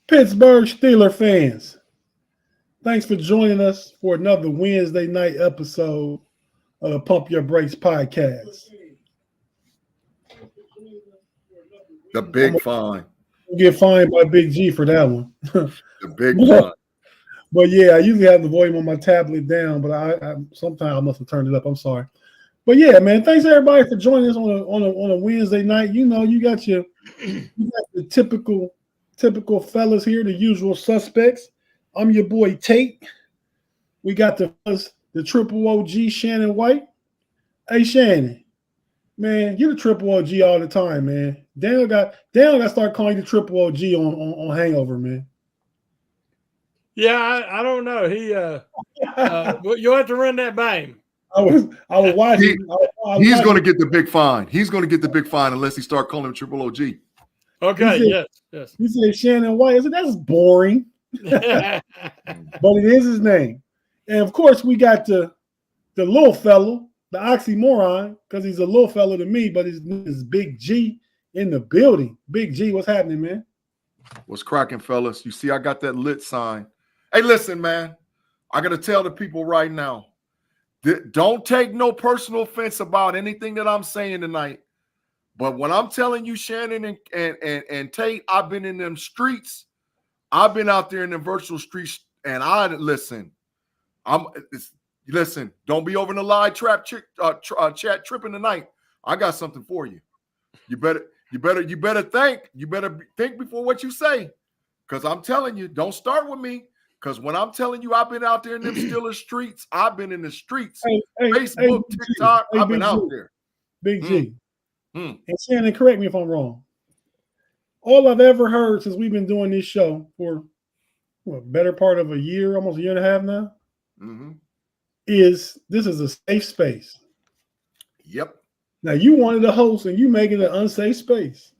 Pittsburgh Steelers fans, thanks for joining us for another Wednesday night episode of the Pump Your Brakes podcast. The big fine. Get fined by Big G for that one. The big fine. But yeah, I usually have the volume on my tablet down, but I sometimes I must have turned it up. I'm sorry. But yeah, man, thanks everybody for joining us on a Wednesday night. You know, you got the typical fellas here, the usual suspects. I'm your boy Tate. We got the triple OG Shannon White. Hey Shannon, man, you're the triple OG all the time, man. Daniel got to start calling you the triple OG on Hangover, man. Yeah, I don't know. You'll have to run that by him. I was watching. He's going to get the big fine. He's going to get the big fine unless he start calling him triple OG. Okay. Yes. He said Shannon White. I said that's boring, but it is his name. And of course, we got the little fellow, the oxymoron, because he's a little fellow to me, but his name is Big G in the building. Big G, what's happening, man? What's cracking, fellas? You see, I got that lit sign. Hey, listen, man. I got to tell the people right now, don't take no personal offense about anything that I'm saying tonight. But when I'm telling you, Shannon and Tate, I've been in them streets. I've been out there in the virtual streets, and listen. Listen. Don't be over in the live chat tripping tonight. I got something for you. You better think before what you say, because I'm telling you, don't start with me. Because when I'm telling you, I've been out there in them Steelers streets. I've been in the streets. Facebook, TikTok. I've been out there. Big G. And Shannon, correct me if I'm wrong. All I've ever heard since we've been doing this show for a better part of a year, almost a year and a half now, is this is a safe space. Yep. Now you wanted to host and you make it an unsafe space.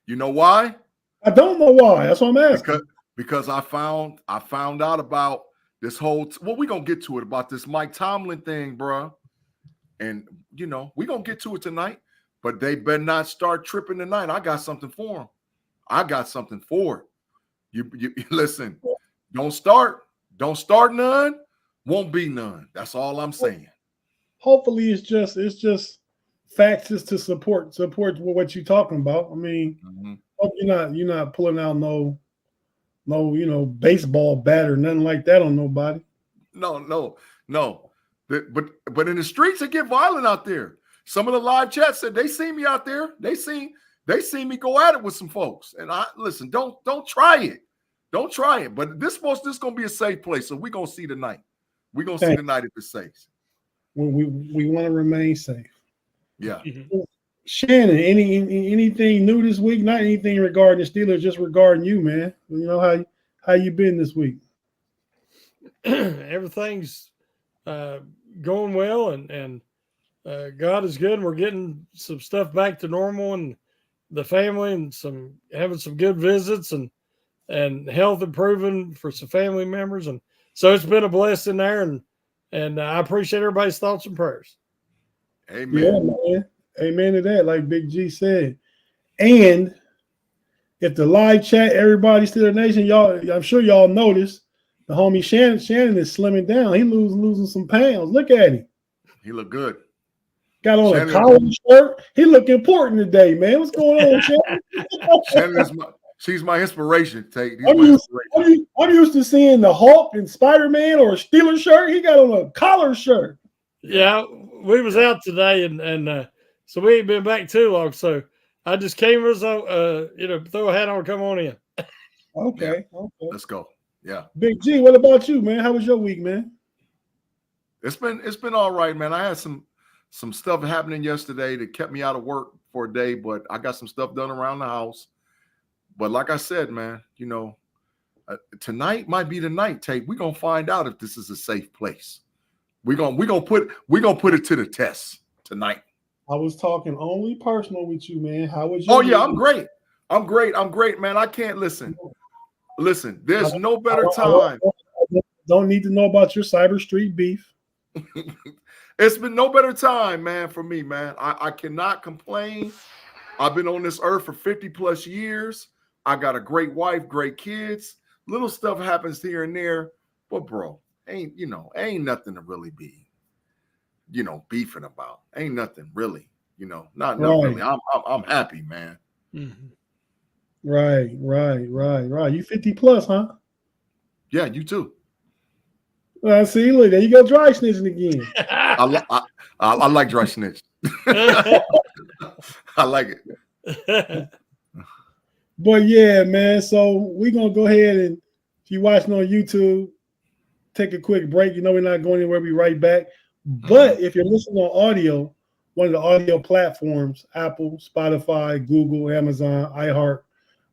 You know why? I don't know why. That's what I'm asking. Because I found out about this whole we're gonna get to it about this Mike Tomlin thing, bro. And you know, we're gonna get to it tonight, but they better not start tripping tonight. I got something for them. I got something for you. You listen, don't start none, won't be none. That's all I'm saying. Hopefully it's just facts just to support what you're talking about. I mean, hope you're not pulling out no, baseball bat or nothing like that on nobody. No. But in the streets, it get violent out there. Some of the live chats said they see me out there. They see me go at it with some folks. And I listen, don't try it. Don't try it. But this gonna be a safe place. So we're gonna see tonight. We're gonna see tonight if it's safe. We want to remain safe. Yeah. Shannon, anything new this week? Not anything regarding the Steelers, just regarding you, man. You know how you been this week? Everything's going well, and God is good. We're getting some stuff back to normal, and the family, and having some good visits, and health improving for some family members, and so it's been a blessing there, and I appreciate everybody's thoughts and prayers. Amen. Yeah, man. Amen to that, like Big G said. And if the live chat, everybody Steelers Nation, y'all, I'm sure y'all noticed the homie Shannon is slimming down. He losing some pounds. Look at him. He look good. Got on a collar shirt. He look important today, man. What's going on, Shannon? Shannon she's my inspiration, Tate. I'm used to seeing the Hulk and Spider-Man or a Steelers shirt. He got on a collar shirt. Yeah, we was out today, and so we ain't been back too long. So I just came as throw a hat on, come on in. Okay. Let's go. Yeah. Big G, what about you, man? How was your week, man? It's been all right, man. I had some stuff happening yesterday that kept me out of work for a day, but I got some stuff done around the house. But like I said, man, tonight might be the night, Tate. We're gonna find out if this is a safe place. We're gonna put it to the test tonight. I was talking only personal with you, man. How was your week? I'm great. I'm great, man. I can't listen. Listen, there's no better time. Don't need to know about your Cyber Street beef. It's been no better time, man, for me, man. I cannot complain. I've been on this earth for 50 plus years. I got a great wife, great kids. Little stuff happens here and there, but bro, ain't nothing to really be, beefing about. Ain't nothing really, not really. I'm happy, man. Mm-hmm. Right. You 50 plus, huh? Yeah, you too. Well, see, look, there you go, dry snitching again. I like dry snitch. I like it. But yeah, man. So we're gonna go ahead and if you're watching on YouTube, take a quick break. We're not going anywhere. We'll be right back. But if you're listening on audio, one of the audio platforms, Apple, Spotify, Google, Amazon, iHeart,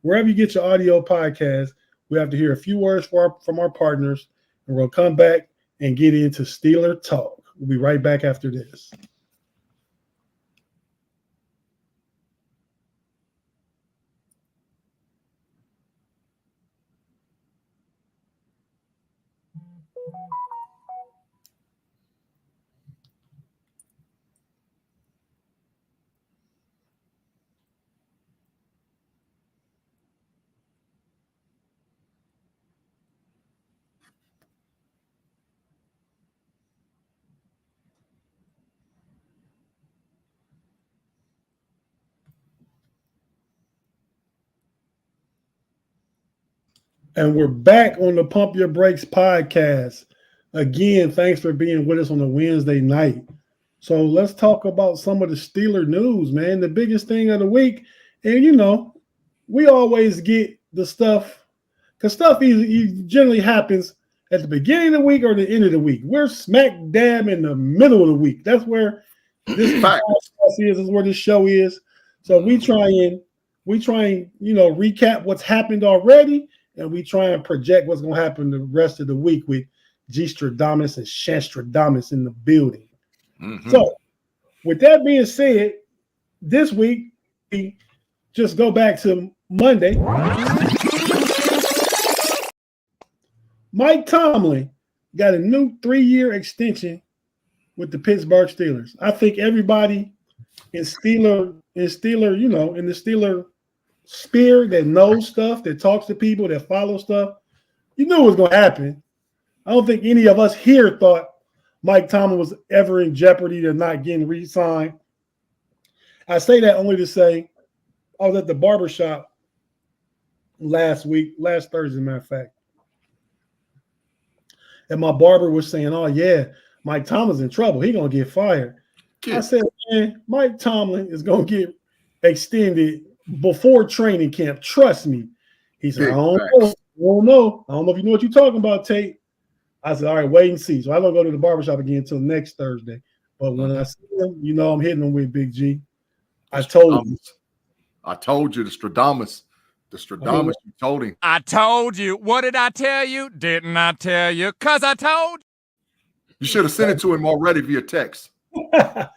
wherever you get your audio podcast, we have to hear a few words from our partners, and we'll come back and get into Steeler Talk. We'll be right back after this. And we're back on the Pump Your Brakes podcast. Again, thanks for being with us on a Wednesday night. So let's talk about some of the Steeler news, man. The biggest thing of the week. And, we always get the stuff, because stuff generally happens at the beginning of the week or the end of the week. We're smack dab in the middle of the week. That's where this podcast is where this show is. So we try and recap what's happened already. And we try and project what's going to happen the rest of the week with G Stradamus and Shanstradamus in the building. Mm-hmm. So, with that being said, this week, we just go back to Monday. Mike Tomlin got a new 3-year extension with the Pittsburgh Steelers. I think everybody in the Steeler sphere that knows stuff, that talks to people, that follows stuff, you knew it was going to happen. I don't think any of us here thought Mike Tomlin was ever in jeopardy to not getting re-signed. I say that only to say I was at the barbershop last Thursday, matter of fact. And my barber was saying, oh, yeah, Mike Tomlin's in trouble. He's going to get fired. I said, man, Mike Tomlin is going to get extended before training camp. Trust me. He said, I don't know. I don't know if you know what you're talking about, Tate. I said, all right, wait and see. So I don't go to the barbershop again until next Thursday. But when I see him, I'm hitting him with Big-G. I told you. The Stradamus. The Stradamus, you told him. I told you. What did I tell you? Didn't I tell you? Because I told you. You should have sent it to him already via text. I'd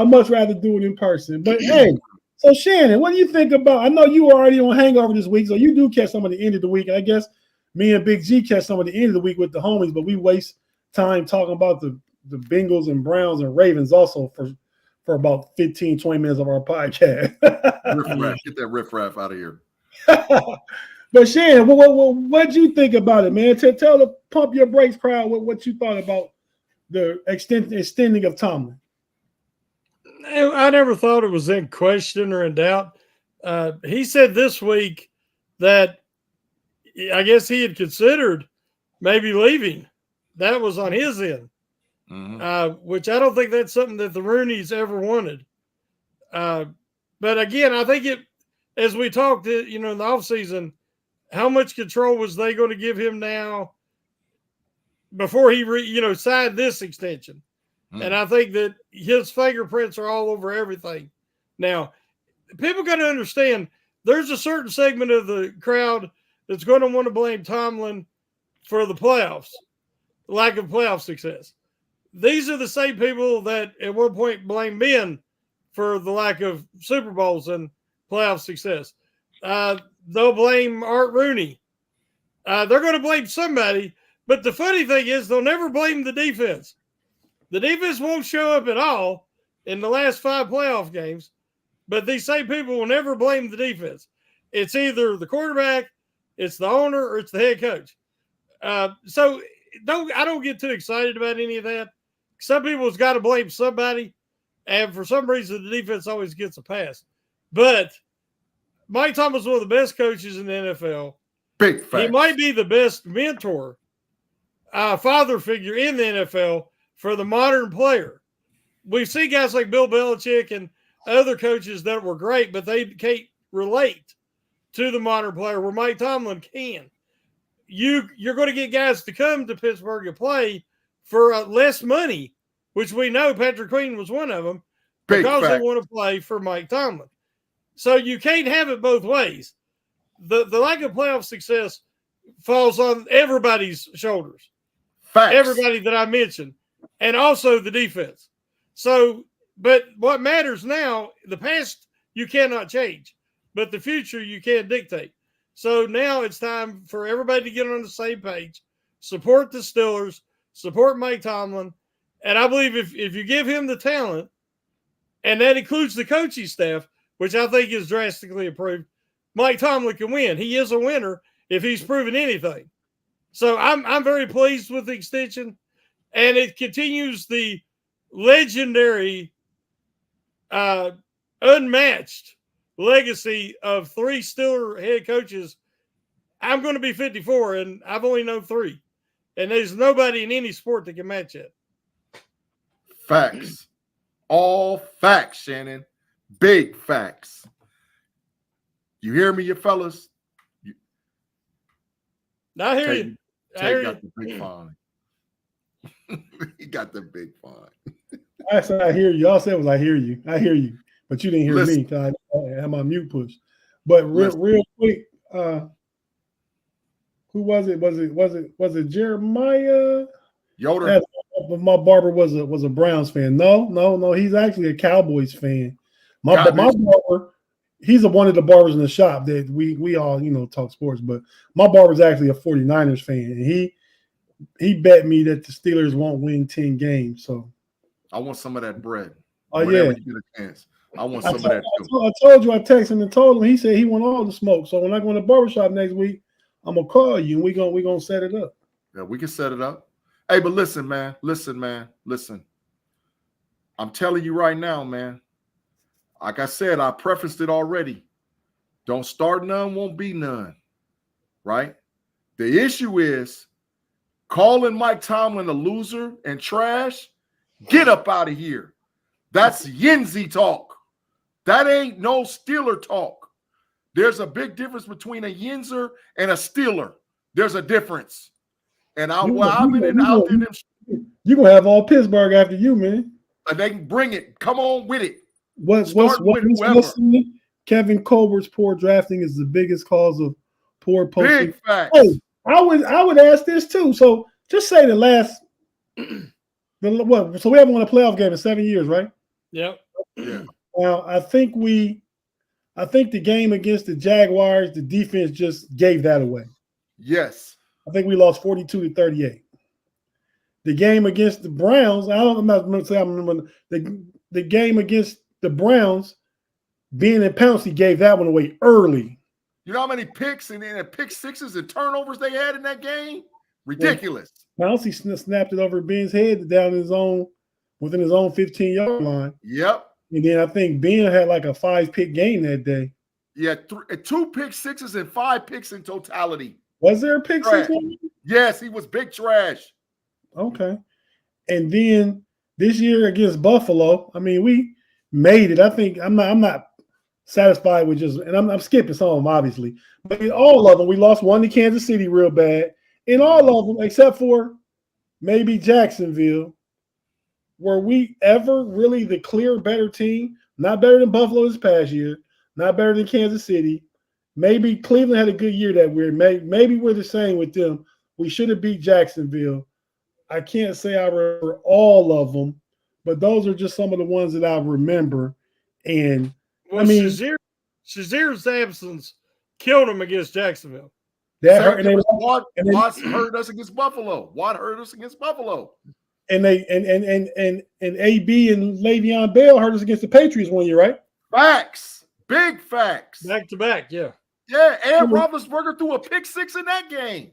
much rather do it in person. But, hey, so Shannon, what do you think about? I know you were already on hangover this week, so you do catch some of the end of the week. I guess me and Big-G catch some of the end of the week with the homies, but we waste time talking about the Bengals and Browns and Ravens also for about 15, 20 minutes of our podcast. Get that riffraff out of here. But Shannon, what'd you think about it, man? Tell the Pump Your Brakes crowd what you thought about the extending of Tomlin. I never thought it was in question or in doubt. He said this week that I guess he had considered maybe leaving. That was on his end, which I don't think that's something that the Rooneys ever wanted. But again, I think as we talked, in the offseason, how much control was they going to give him now before he signed this extension? And I think that his fingerprints are all over everything. Now, people got to understand there's a certain segment of the crowd that's going to want to blame Tomlin for the playoffs, lack of playoff success. These are the same people that at one point blamed Ben for the lack of Super Bowls and playoff success. They'll blame Art Rooney. They're going to blame somebody, but the funny thing is they'll never blame the defense. The defense won't show up at all in the last 5 playoff games, but these same people will never blame the defense. it's either the quarterback, it's the owner, or it's the head coach. So I don't get too excited about any of that. Some people's got to blame somebody, and for some reason the defense always gets a pass. But Mike Tomlin is one of the best coaches in the NFL. Big facts. He might be the best mentor, father figure in the NFL for the modern player. We've seen guys like Bill Belichick and other coaches that were great, but they can't relate to the modern player where Mike Tomlin can. You're going to get guys to come to Pittsburgh and play for less money, which we know Patrick Queen was one of them, because they want to play for Mike Tomlin. So you can't have it both ways. The lack of playoff success falls on everybody's shoulders. Facts. Everybody that I mentioned, and also the defense. So, but what matters now, the past you cannot change, but the future you can dictate. So now it's time for everybody to get on the same page, support the Steelers, support Mike Tomlin. And I believe if you give him the talent, and that includes the coaching staff, which I think is drastically improved, Mike Tomlin can win. He is a winner if he's proven anything. So I'm very pleased with the extension, and it continues the legendary, unmatched legacy of 3 Steeler head coaches. I'm going to be 54, and I've only known 3. And there's nobody in any sport that can match it. Facts. All facts, Shannon. Big facts. You hear me, you fellas? I hear you. Tate got the big fine. He got the big fine. I said I hear you. Y'all said was I hear you. I hear you. But you didn't hear me because I had my mute push. But real quick, who was it? Was it Jeremiah? Yoder. My barber was a Browns fan. No. He's actually a Cowboys fan. My barber, he's one of the barbers in the shop that we all talk sports. But my barber's actually a 49ers fan, and he bet me that the Steelers won't win 10 games. So I want some of that bread. Oh Whenever yeah, you get a chance. I want some of that too. I told you, I texted him and told him. He said he want all the smoke. So when I go in the barbershop next week, I'm gonna call you and we gonna set it up. Yeah, we can set it up. Hey, but listen, man. I'm telling you right now, man. Like I said, I prefaced it already. Don't start none, won't be none. Right? The issue is calling Mike Tomlin a loser and trash. Get up out of here. That's Yinzy talk. That ain't no Steeler talk. There's a big difference between a Yinzer and a Steeler. There's a difference. And you're gonna have all Pittsburgh after you, man. They can bring it. Come on with it. What's Kevin Colbert's poor drafting is the biggest cause of poor posting. Big facts. Oh, I would ask this too. So just say the last so we haven't won a playoff game in 7 years, right? Yep. Yeah. Now I think the game against the Jaguars, the defense just gave that away. Yes. I think we lost 42-38. The game against the Browns, I'm not going to say I remember the game against the Browns, being in Pouncey gave that one away early. You know how many picks and pick sixes and turnovers they had in that game? Ridiculous. Pouncey snapped it over Ben's head down within his own 15-yard line. Yep. And then I think Ben had like a 5-pick game that day. Yeah, 2 pick sixes and 5 picks in totality. Was there a pick six? Yes, he was big trash. Okay. And then this year against Buffalo, I mean, we made it. I think I'm not satisfied with just, and I'm skipping some of them, obviously. But in all of them, we lost one to Kansas City real bad. In all of them, except for maybe Jacksonville, were we ever really the clear better team? Not better than Buffalo this past year, not better than Kansas City. Maybe Cleveland had a good year that year. Maybe we're the same with them. We should have beat Jacksonville. I can't say I remember all of them, but those are just some of the ones that I remember. And Shazir's absence killed him against Jacksonville. That Watt hurt us against Buffalo. Watt hurt us against Buffalo. And AB and Le'Veon Bell hurt us against the Patriots one year, right? Facts. Big facts. Back to back, yeah. Yeah, and Roethlisberger threw a pick six in that game.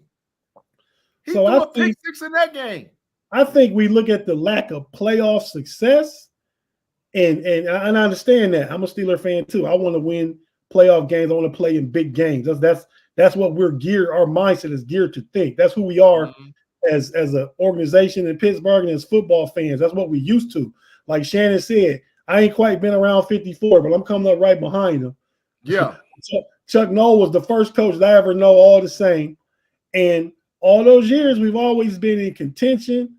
He So threw I a pick six in that game. I think we look at the lack of playoff success, and I understand that. I'm a Steeler fan too. I want to win playoff games. I want to play in big games. That's what we're geared. Our mindset is geared to think. That's who we are as an organization in Pittsburgh and as football fans. That's what we used to. Like Shannon said, I ain't quite been around 54, but I'm coming up right behind him. Yeah. Chuck Noll was the first coach that I ever know all the same. And all those years, we've always been in contention.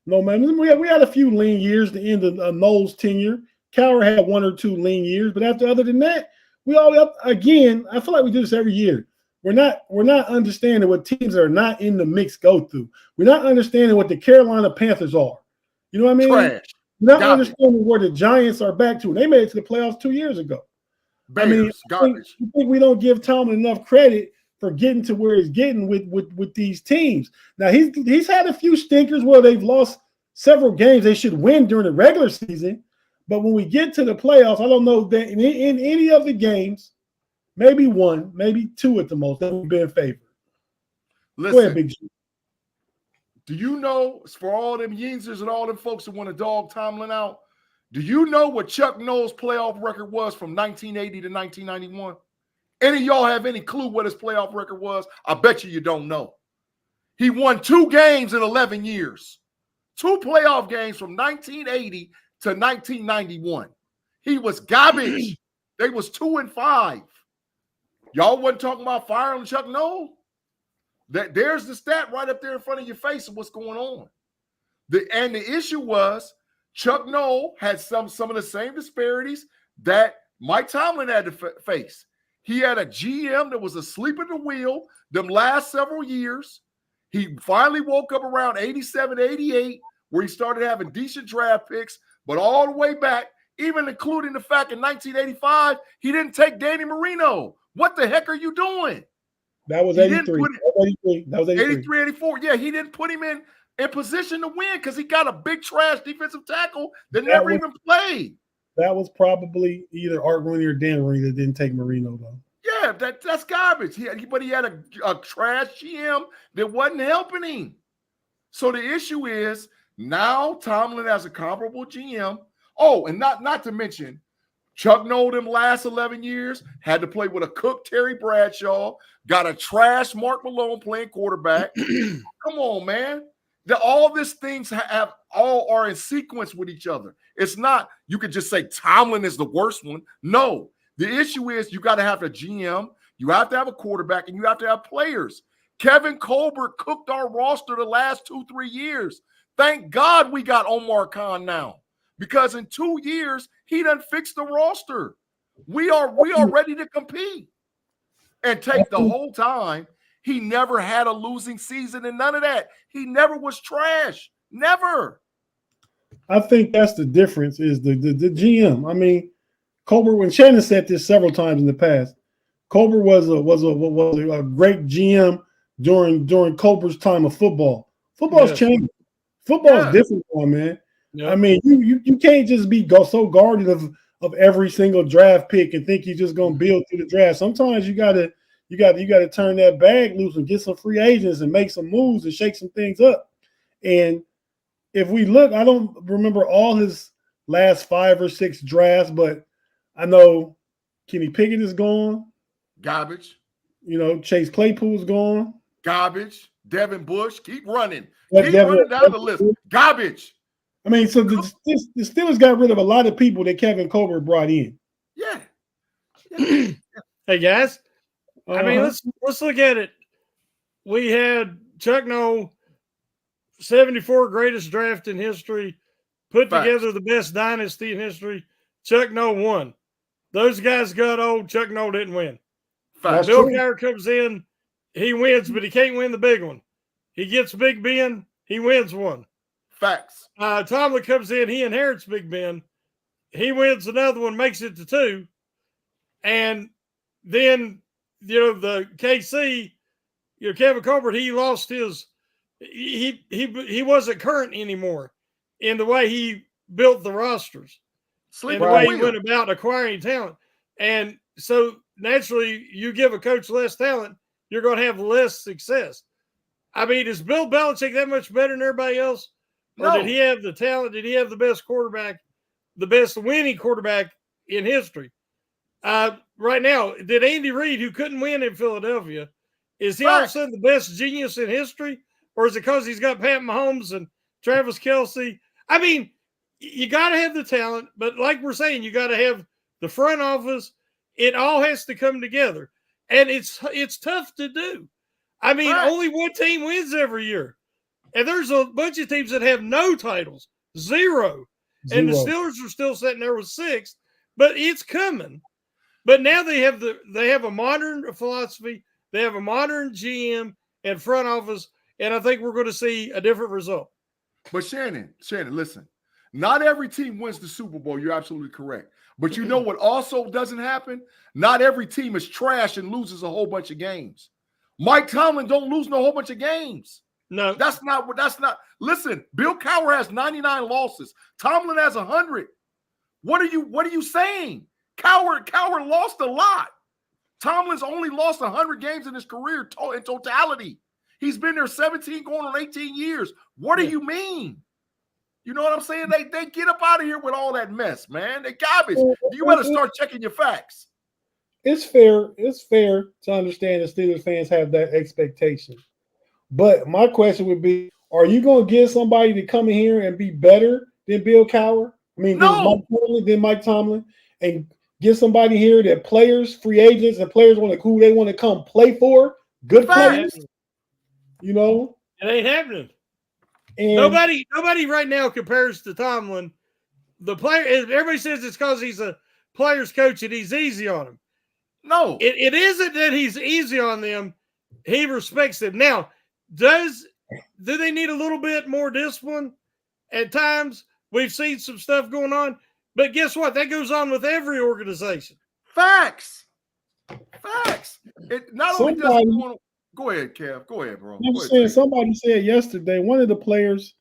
No, man, we had a few lean years to end of Noll's tenure. Cowher had 1 or 2 lean years, but other than that, we all again. I feel like we do this every year. We're not understanding what teams that are not in the mix go through. We're not understanding what the Carolina Panthers are. You know what I mean? Trash. We're not understanding where the Giants are back to. They made it to the playoffs 2 years ago. Bears, I think we don't give Tomlin enough credit for getting to where he's getting with these teams. Now he's had a few stinkers where they've lost several games they should win during the regular season, but when we get to the playoffs, I don't know that in any of the games, maybe 1, maybe 2 at the most, that would be in favor. Listen, go ahead, Big G. Do you know, for all them Yinzers and all them folks that want to dog Tomlin out, do you know what Chuck Noll's playoff record was from 1980 to 1991? Any of y'all have any clue what his playoff record was? I bet you don't know. He won 2 games in 11 years. 2 playoff games from 1980 to 1991. He was garbage. They was 2-5. Y'all wasn't talking about firing Chuck Noll? There's the stat right up there in front of your face of what's going on. The issue was Chuck Noll had some of the same disparities that Mike Tomlin had to face. He had a GM that was asleep at the wheel them last several years. He finally woke up around 87, 88, where he started having decent draft picks, but all the way back, even including the fact in 1985, he didn't take Danny Marino. What the heck are you doing? That was 83. That was 83, 84. Yeah, he didn't put him in position to win because he got a big trash defensive tackle that never even played. That was probably either Art Rooney or Dan Rooney that didn't take Marino, though. Yeah, that's garbage. But he had a trash GM that wasn't helping him. So the issue is now Tomlin has a comparable GM. Oh, and not to mention, Chuck Noll them last 11 years had to play with a cook Terry Bradshaw, got a trash Mark Malone playing quarterback. Come on, man. All these things are in sequence with each other. It's not you could just say Tomlin is the worst one. No, the issue is you got to have a GM, you have to have a quarterback, and you have to have players. Kevin Colbert cooked our roster the last 2-3 years. Thank God we got Omar Khan now, because in 2 years he done fixed the roster. We are ready to compete. And take the whole time. He never had a losing season and none of that. He never was trash. Never. I think that's the difference is the GM. I mean, Colbert, when Shannon said this several times in the past, Colbert was a great GM during Colbert's time of football. Football's changed. Football's different, man. Yeah. I mean, you can't just be so guarded of every single draft pick and think you're just gonna build through the draft. Sometimes you gotta turn that bag loose and get some free agents and make some moves and shake some things up. And if we look, I don't remember all his last 5 or 6 drafts, but I know Kenny Pickett is gone. Garbage. You know, Chase Claypool's gone. Garbage. Devin Bush, keep running. Keep running down the list. Garbage. I mean, so the Steelers got rid of a lot of people that Kevin Colbert brought in. Yeah. Hey guys, I mean, let's look at it. We had Chuck Noll, 74 greatest draft in history, put together the best dynasty in history. Chuck Noll won. Those guys got old. Chuck Noll didn't win. Bill Cowher comes in, he wins, but he can't win the big one. He gets Big Ben, he wins one. Facts. Tomlin comes in, he inherits Big Ben. He wins another one, makes it to 2. And then, the KC, Kevin Colbert, he lost his he wasn't current anymore in the way he built the rosters. And the way he went about acquiring talent. And so naturally, you give a coach less talent, you're going to have less success. I mean, is Bill Belichick that much better than everybody else? Or No. did he have the talent? Did he have the best quarterback, the best winning quarterback in history? Right now, did Andy Reid, who couldn't win in Philadelphia, is he all of a sudden the best genius in history? Or is it because he's got Pat Mahomes and Travis Kelce? I mean, you got to have the talent, but like we're saying, you got to have the front office. It all has to come together. And it's tough to do. I mean, only one team wins every year. And there's a bunch of teams that have no titles, zero. And the Steelers are still sitting there with 6, but it's coming. But now they have a modern philosophy, they have a modern GM and front office, and I think we're going to see a different result. But Shannon, listen, not every team wins the Super Bowl. You're absolutely correct. But you know what also doesn't happen? Not every team is trash and loses a whole bunch of games. Mike Tomlin don't lose no whole bunch of games. No. That's not. Listen, Bill Cowher has 99 losses. Tomlin has 100. What are you saying? Cowher lost a lot. Tomlin's only lost 100 games in his career in totality. He's been there 17 going on 18 years. What do you mean? You know what I'm saying? They get up out of here with all that mess, man. They garbage. You better start checking your facts. It's fair to understand that Steelers fans have that expectation. But my question would be, are you going to get somebody to come in here and be better than Bill Cowher? I mean, than Mike Tomlin, and get somebody here that players, free agents, and players who they want to come play for, good players. You know, it ain't happening. And nobody right now compares to Tomlin. The player, everybody says it's because he's a player's coach and he's easy on them. No, it isn't that he's easy on them. He respects them. Now, do they need a little bit more discipline at times? We've seen some stuff going on, but guess what? That goes on with every organization. Facts. It not only does. Go ahead, Kev. Go ahead, bro. I'm saying somebody said yesterday, one of the players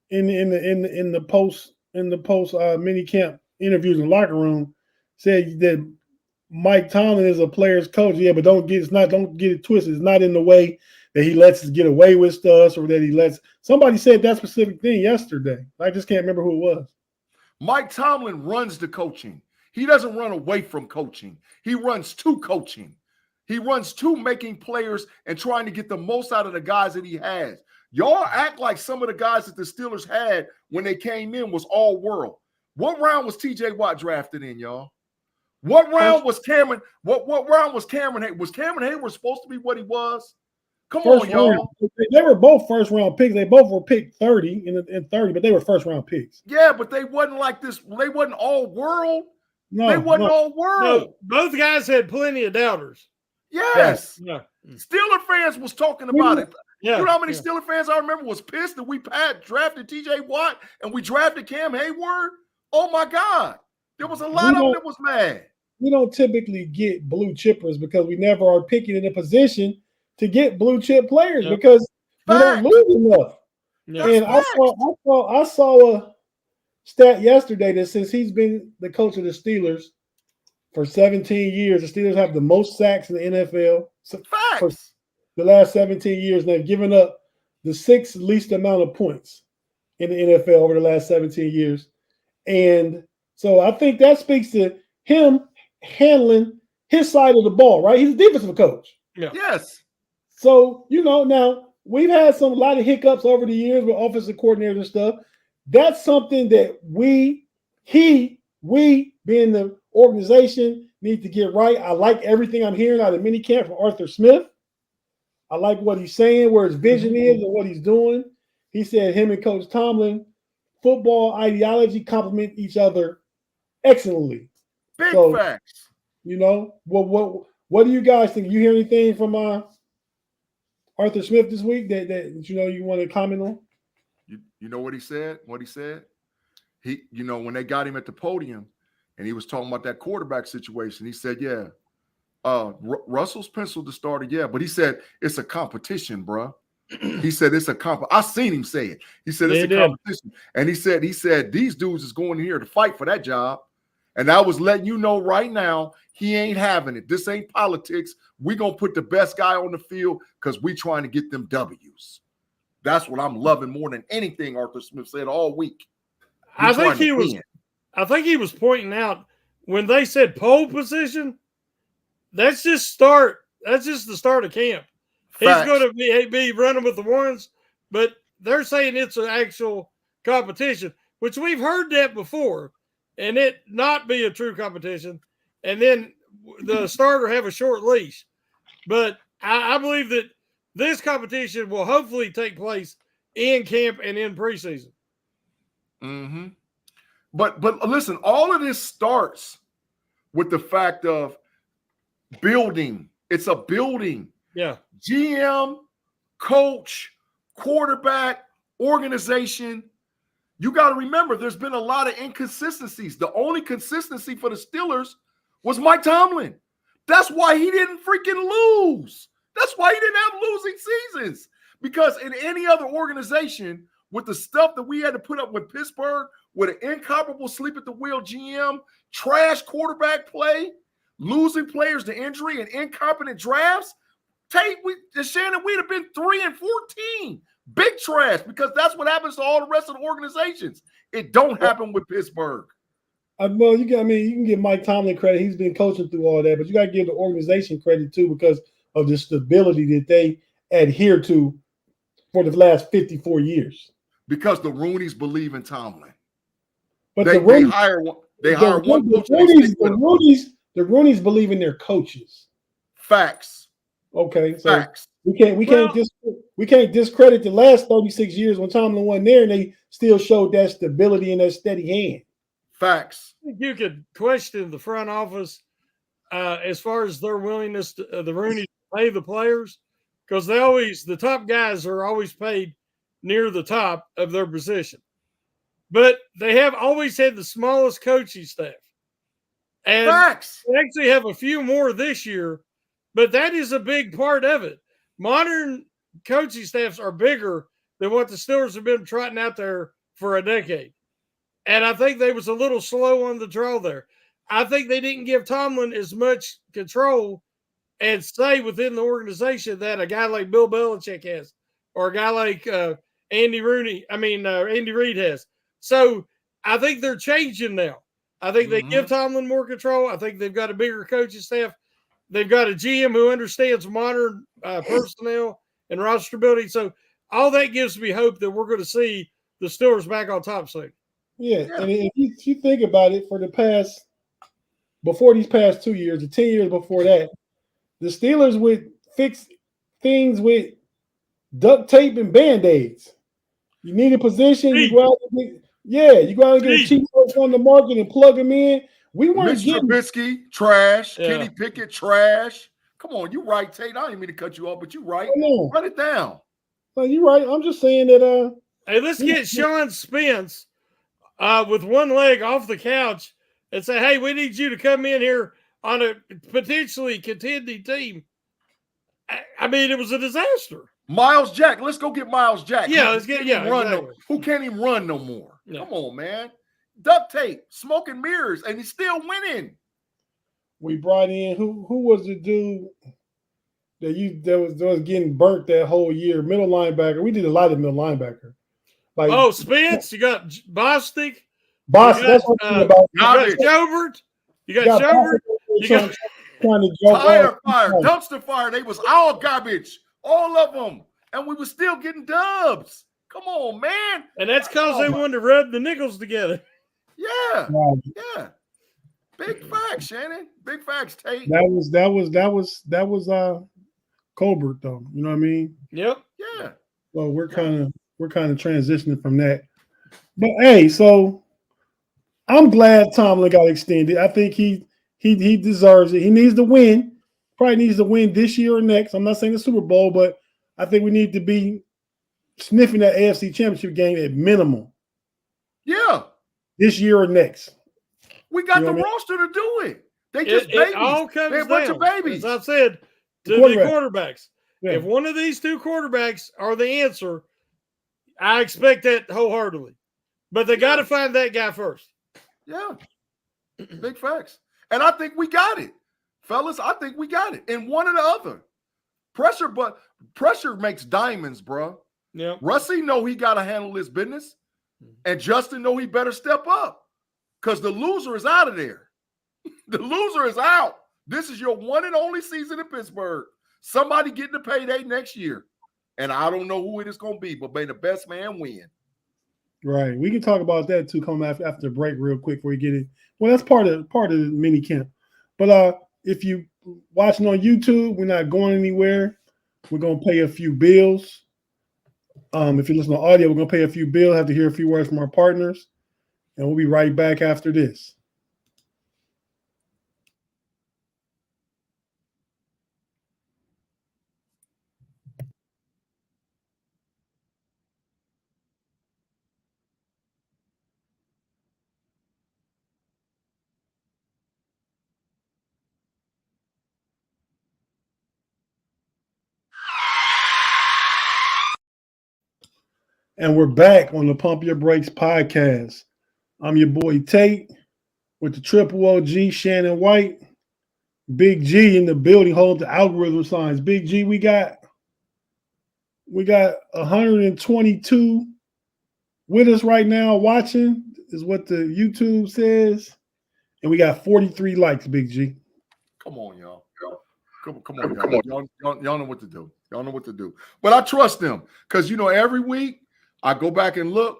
in the post mini camp interviews in the locker room said that Mike Tomlin is a player's coach. Yeah, but don't get it twisted. It's not in the way that he lets us get away with stuff, or that he lets somebody said that specific thing yesterday. I just can't remember who it was. Mike Tomlin runs the coaching. He doesn't run away from coaching. He runs to coaching. He runs to making players and trying to get the most out of the guys that he has. Y'all act like some of the guys that the Steelers had when they came in was all world. What round was TJ Watt drafted in, y'all? What round was Cameron? What round was Cameron Hayward? Was Cameron Hayward supposed to be what he was? Come on, y'all. They were both first round picks. They both were picked 30 in 30, but they were first round picks. Yeah, but they wasn't like this. They wasn't all world. No, they wasn't all world. No, both guys had plenty of doubters. Yes. Yeah. Steeler fans was talking about it. Yeah. You know how many Steeler fans I remember was pissed that we drafted TJ Watt and we drafted Cam Hayward? Oh my God. There was a lot of them that was mad. We don't typically get blue chippers because we never are picking in a position to get blue chip players because we don't lose enough. Yeah. And I saw a stat yesterday that since he's been the coach of the Steelers for 17 years, the Steelers have the most sacks in the NFL for the last 17 years, and they've given up the 6th least amount of points in the NFL over the last 17 years. And so I think that speaks to him handling his side of the ball, right? He's a defensive coach. Yeah. Yes. So, now we've had a lot of hiccups over the years with offensive coordinators and stuff. That's something that we being the organization need to get right. I like everything I'm hearing out of minicamp from Arthur Smith. I like what he's saying, where his vision is and what he's doing. He said him and Coach Tomlin, football ideology complement each other excellently. Big facts. What do you guys think? You hear anything from Arthur Smith this week that you want to comment on? You know what he said? He, when they got him at the podium and he was talking about that quarterback situation, he said, Russell's penciled the starter, but he said it's a competition, bro. He said it's a I seen him say it. He said it's a competition. And he said these dudes is going in here to fight for that job. And I was letting you know right now, he ain't having it. This ain't politics. We're going to put the best guy on the field because we trying to get them W's. That's what I'm loving more than anything Arthur Smith said all week. I think he was pointing out when they said pole position, that's just the start of camp. Facts. He's going to be running with the ones, but they're saying it's an actual competition, which we've heard that before, and it not be a true competition, and then the starter have a short leash. But I believe that this competition will hopefully take place in camp and in preseason. Mm-hmm. But listen, all of this starts with the fact of building. It's a building. Yeah. GM, coach, quarterback, organization. You got to remember, there's been a lot of inconsistencies. The only consistency for the Steelers was Mike Tomlin. That's why he didn't freaking lose. That's why he didn't have losing seasons. Because in any other organization, with the stuff that we had to put up with Pittsburgh, with an incomparable sleep at the wheel GM, trash quarterback play, losing players to injury, and incompetent drafts, Tate, Shannon, we'd have been 3-14. Big trash, because that's what happens to all the rest of the organizations. It don't happen with Pittsburgh. Well, you can give Mike Tomlin credit. He's been coaching through all that, but you got to give the organization credit too because of the stability that they adhere to for the last 54 years. Because the Rooneys believe in Tomlin. But they hire one. They hire one coach. The Rooneys believe in their coaches. Facts. Okay, so facts. We can't discredit the last 36 years when Tomlin wasn't there, and they still showed that stability and that steady hand. Facts. You could question the front office as far as their willingness to the Rooney to pay the players, because the top guys are always paid near the top of their position. But they have always had the smallest coaching staff. And facts. They actually have a few more this year, but that is a big part of it. Modern coaching staffs are bigger than what the Steelers have been trotting out there for a decade. And I think they was a little slow on the draw there. I think they didn't give Tomlin as much control and say within the organization that a guy like Bill Belichick has, or a guy like Andy Reid has. So I think they're changing now. I think they give Tomlin more control. I think they've got a bigger coaching staff. They've got a GM who understands modern personnel and roster building. So all that gives me hope that we're going to see the Steelers back on top soon. Yeah. And if you think about it, before these past 2 years, the 10 years before that, the Steelers would fix things with duct tape and Band-Aids. You need a position, you go out and get a cheap coach on the market and plug them in. We weren't getting Trubisky, trash. Yeah. Kenny Pickett, trash. Come on, you right, Tate. I didn't mean to cut you off, but you right. Run it down. No, you're right. I'm just saying that. Hey, let's get Sean Spence with one leg off the couch and say, "Hey, we need you to come in here on a potentially contending team." I mean, it was a disaster. Miles Jack. Let's go get Miles Jack. Yeah, let's get who can't even run no more? No. Come on, man. Duct tape, smoke and mirrors, and he's still winning. We brought in who was the dude that was getting burnt that whole year? Middle linebacker. We did a lot of middle linebacker. Like Spence. You got Bostic. That's what I'm about. You got Schobert. You got Schobert. You got fire, dumpster fire. They was all garbage, all of them, and we were still getting dubs. Come on, man. And that's because they wanted to rub the nickels together. Yeah. Big facts, Shannon. Big facts, Tate. That was Colbert, though. You know what I mean? Yep. Yeah. So we're kind of transitioning from that. But hey, so I'm glad Tomlin got extended. I think he deserves it. He needs to win. Probably needs to win this year or next. I'm not saying the Super Bowl, but I think we need to be sniffing that AFC Championship game at minimum. Yeah. This year or next. We got the roster to do it. They just babies. They're a bunch of babies. As I've said to the quarterbacks. Yeah. If one of these two quarterbacks are the answer, I expect that wholeheartedly. But they got to find that guy first. Yeah. Big facts. And I think we got it. Fellas, I think we got it. And one or the other. Pressure makes diamonds, bro. Yeah. Russie know he got to handle his business. And Justin know he better step up. Because the loser is out of there. The loser is out. This is your one and only season in Pittsburgh. Somebody getting the payday next year. And I don't know who it is going to be, but may the best man win. Right. We can talk about that too. Come after the break, real quick, before we get it. Well, that's part of the mini camp. But if you watching on YouTube, we're not going anywhere. We're gonna pay a few bills. If you listen to audio, we're gonna pay a few bills. Have to hear a few words from our partners, and we'll be right back after this. And we're back on the Pump Your Brakes podcast. I'm your boy Tate with the Triple OG, Shannon White, Big G in the building, hold the algorithm signs. Big G, we got 122 with us right now watching, is what the YouTube says. And we got 43 likes, Big G. Come on, y'all. Come on, y'all know what to do. Y'all know what to do. But I trust them because, every week I go back and look,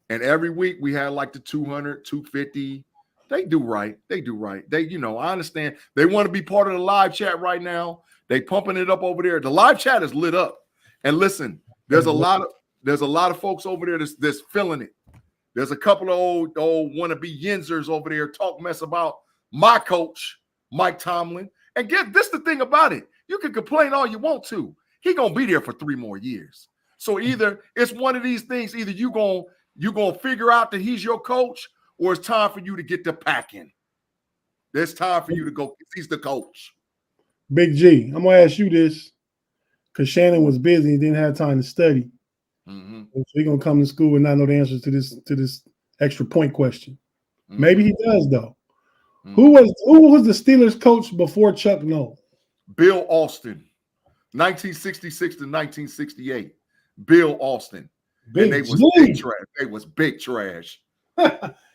and every week we had like the 200, 250. They do right. They, I understand. They want to be part of the live chat right now. They pumping it up over there. The live chat is lit up. And listen, there's a lot of folks over there that's feeling it. There's a couple of old wannabe yinzers over there talk mess about my coach, Mike Tomlin. And this the thing about it. You can complain all you want to. He gonna be there for 3 more years. So either it's one of these things. Either you gonna figure out that he's your coach, or it's time for you to get the packing. It's time for you to go. He's the coach. Big G, I'm gonna ask you this because Shannon was busy and didn't have time to study. Mm-hmm. So he's gonna come to school and not know the answers to this extra point question. Mm-hmm. Maybe he does though. Mm-hmm. Who was the Steelers coach before Chuck Noll? Bill Austin, 1966 to 1968. Bill Austin. And they was big trash. They was big trash.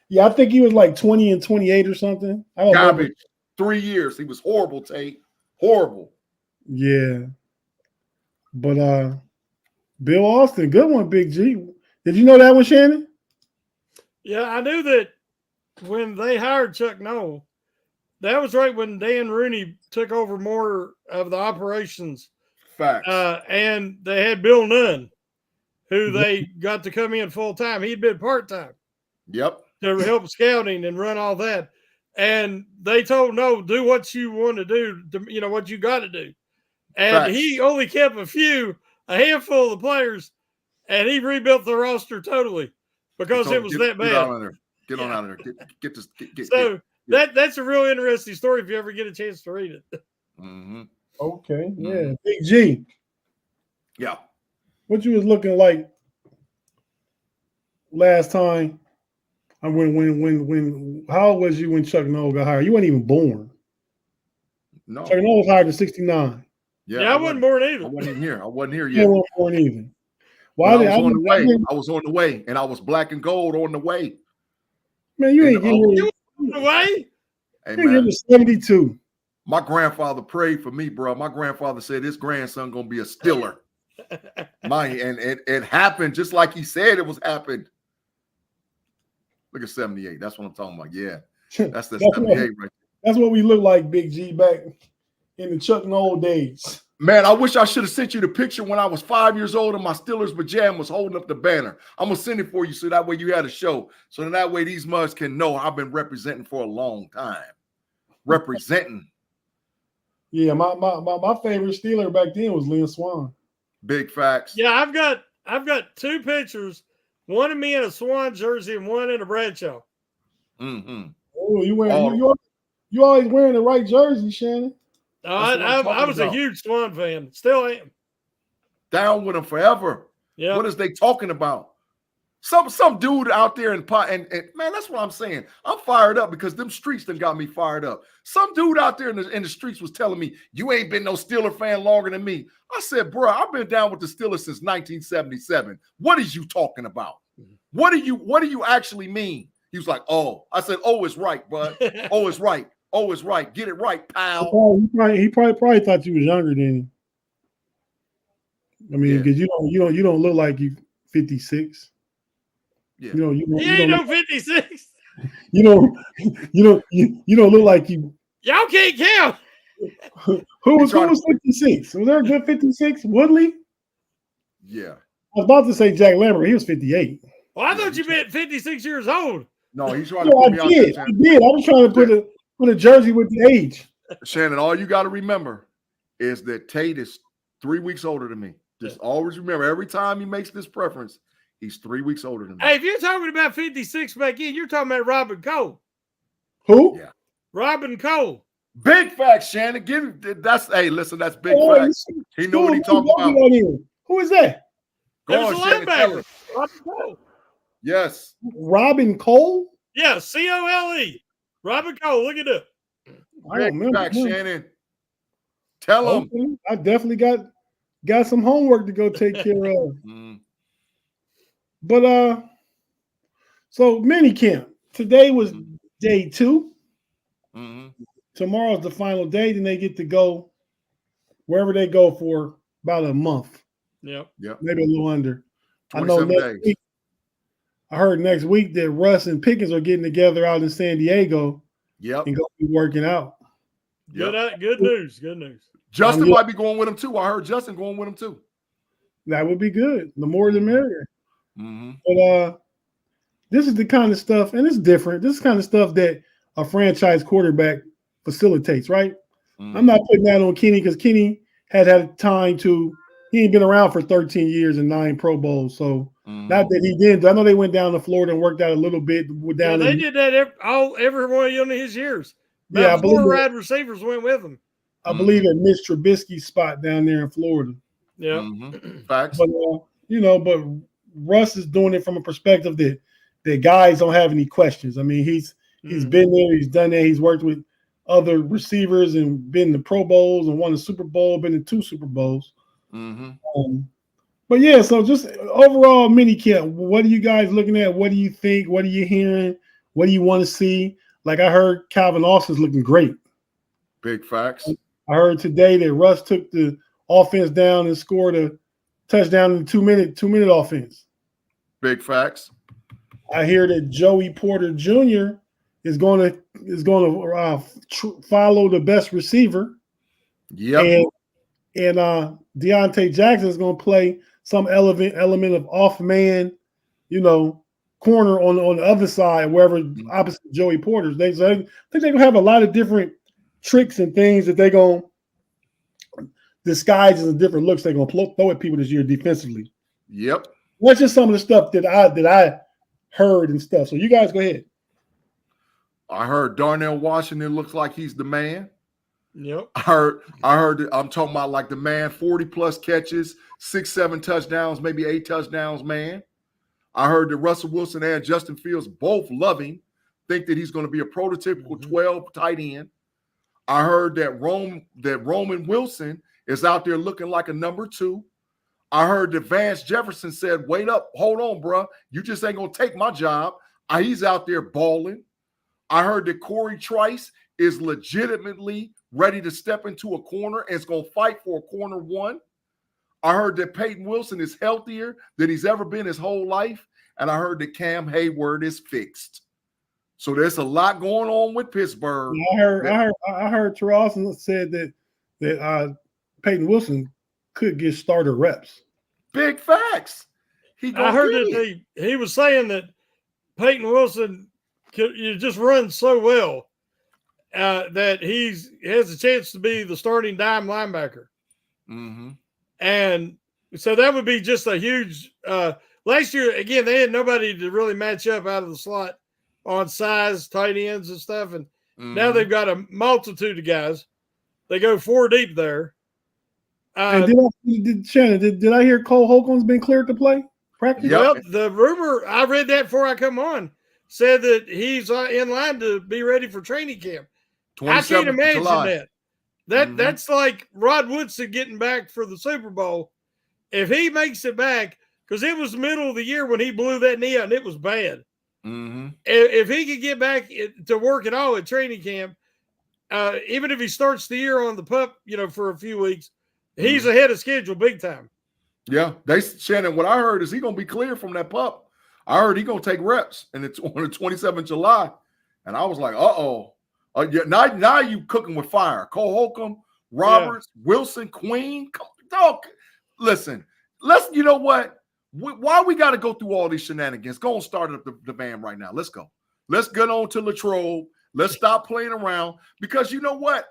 Yeah, I think he was like 20 and 28 or something. I don't Garbage. 3 years. He was horrible, Tate. Horrible. Yeah. But Bill Austin, good one, Big G. Did you know that one, Shannon? Yeah, I knew that when they hired Chuck Noll, that was right when Dan Rooney took over more of the operations. Facts. And they had Bill Nunn, who they got to come in full time. He'd been part time. Yep. To help scouting and run all that. And they told no, do what you want to do, what you got to do. And Facts. He only kept a handful of the players, and he rebuilt the roster totally because it was that bad. Get on out of there. Get this. That's a real interesting story if you ever get a chance to read it. Mm-hmm. Okay, yeah. Mm-hmm. Big G. Yeah. What you was looking like last time? How old was you when Chuck Noll got hired? You weren't even born. No. Chuck Noll was hired in 1969. Yeah, I wasn't born either. I wasn't here yet. You weren't born either. I was on the way, and I was black and gold on the way. Man, you ain't getting on the way. Hey, man, you're 72. My grandfather prayed for me, bro. My grandfather said his grandson gonna be a Steeler. And it happened just like he said it was happened. Look at 78. That's what I'm talking about. Yeah. That's the 78 right there. That's what we look like, Big G, back in the Chuck Noll days. Man, I wish I should have sent you the picture when I was 5 years old and my Steelers pajamas holding up the banner. I'm going to send it for you so that way you had a show. So that way these mugs can know I've been representing for a long time. Representing. Yeah, my favorite Steeler back then was Lynn Swann. Big facts. Yeah, I've got 2 pictures. One of me in a Swan jersey and one in a Bradshaw. Mm-hmm. Oh, you always wearing the right jersey, Shannon. I was a huge Swan fan. Still am. Down with them forever. Yeah. What is they talking about? Some dude out there in pot and man, that's what I'm saying. I'm fired up because them streets done got me fired up. Some dude out there in the streets was telling me, you ain't been no Steeler fan longer than me. I said, bro, I've been down with the Steelers since 1977. What is you talking about? What do you actually mean? He was like, oh. I said, oh, it's right, bud. Oh, it's right. Oh, it's right. Get it right, pal. He probably thought you was younger than him. I mean, because you don't look like you 56. Yeah. He ain't no 56. You don't look like you. Y'all can't count. Who was 56? Was there a good 56? Woodley? Yeah. I was about to say Jack Lambert. He was 58. Well, I thought you meant 56 years old. No, he's trying to put me I did. I was trying to put a jersey with the age. Shannon, all you got to remember is that Tate is 3 weeks older than me. Just always remember, every time he makes this preference, he's 3 weeks older than me. Hey, if you're talking about 56 back in, you're talking about Robin Cole. Who? Yeah. Robin Cole. Big facts, Shannon. That's big facts. He knew what he talking about. Who is that? There's a linebacker. Robin Cole. Yes. Robin Cole? Yeah, Cole. Robin Cole. Look it up. Big facts, Shannon. Tell him. Okay. I definitely got some homework to go take care of. But so mini camp. Today was day 2. Tomorrow's the final day. Then they get to go wherever they go for about a month. Yep. Maybe a little under. I 27 know days. week, I heard next week that Russ and Pickens are getting together out in San Diego. Yep. And go be working out. Good news. Good news. Justin might be going with him too. I heard Justin going with him too. That would be good. The more the merrier. Mm-hmm. But this is the kind of stuff, and it's different. This is the kind of stuff that a franchise quarterback facilitates, right? Mm-hmm. I'm not putting that on Kenny because Kenny had time to. He ain't been around for 13 years and 9 Pro Bowls, so not that he didn't. I know they went down to Florida and worked out a little bit. They did that every one of his years. Yeah, 4 wide receivers went with him. I believe at Mitch Trubisky's spot down there in Florida. Yeah, facts. But but Russ is doing it from a perspective that guys don't have any questions. I mean, he's been there, he's done that, he's worked with other receivers and been to Pro Bowls and won a Super Bowl, been in 2 Super Bowls. But yeah, so just overall mini camp. What are you guys looking at? What do you think? What are you hearing? What do you want to see? Like I heard Calvin Austin's looking great. Big facts. I heard today that Russ took the offense down and scored a touchdown in 2 minute offense. Big facts. I hear that Joey Porter Jr. is going to follow the best receiver. Yep. And Deontay Jackson is going to play some element of off man, corner on the other side, wherever opposite Joey Porter's. I think they're going to have a lot of different tricks and things that they're going to disguise as different looks they're going to throw at people this year defensively. Yep. That's just some of the stuff that I heard and stuff. So you guys go ahead. I heard Darnell Washington looks like he's the man. Yep. I heard I'm talking about like the man, 40 plus catches, 6-7 touchdowns, maybe 8 touchdowns, man. I heard that Russell Wilson and Justin Fields both loving, think that he's going to be a prototypical 12 tight end. I heard that Roman Wilson is out there looking like a number 2. I heard that Vance Jefferson said, wait up, hold on, bro. You just ain't going to take my job. He's out there balling. I heard that Corey Trice is legitimately ready to step into a corner and is going to fight for a corner 1. I heard that Peyton Wilson is healthier than he's ever been his whole life. And I heard that Cam Hayward is fixed. So there's a lot going on with Pittsburgh. I heard Terrell Austin said that Peyton Wilson could get starter reps. Big facts. I heard that he was saying that Peyton Wilson you just runs so well that he has a chance to be the starting dime linebacker. And so that would be just a huge last year, again, they had nobody to really match up out of the slot on size, tight ends and stuff. And now they've got a multitude of guys. They go 4 deep there. And Shannon, did I hear Cole Holcomb's been cleared to play? Practice. Yep. Well, the rumor, I read that before I come on, said that he's in line to be ready for training camp. I can't imagine July. that. That's like Rod Woodson getting back for the Super Bowl. If he makes it back, because it was the middle of the year when he blew that knee out and it was bad. If he could get back to work at all at training camp, even if he starts the year on the pup, for a few weeks, he's ahead of schedule big time. Yeah, Shannon, what I heard is he gonna be clear from that pup. I heard he gonna take reps, and it's on the 27th July, and I was like, yeah, now you cooking with fire. Cole Holcomb, Roberts, Wilson, Queen, dog. Listen, you know what? Why we got to go through all these shenanigans? Go and start up the band right now. Let's go. Let's get on to Latrobe. Let's stop playing around, because you know what?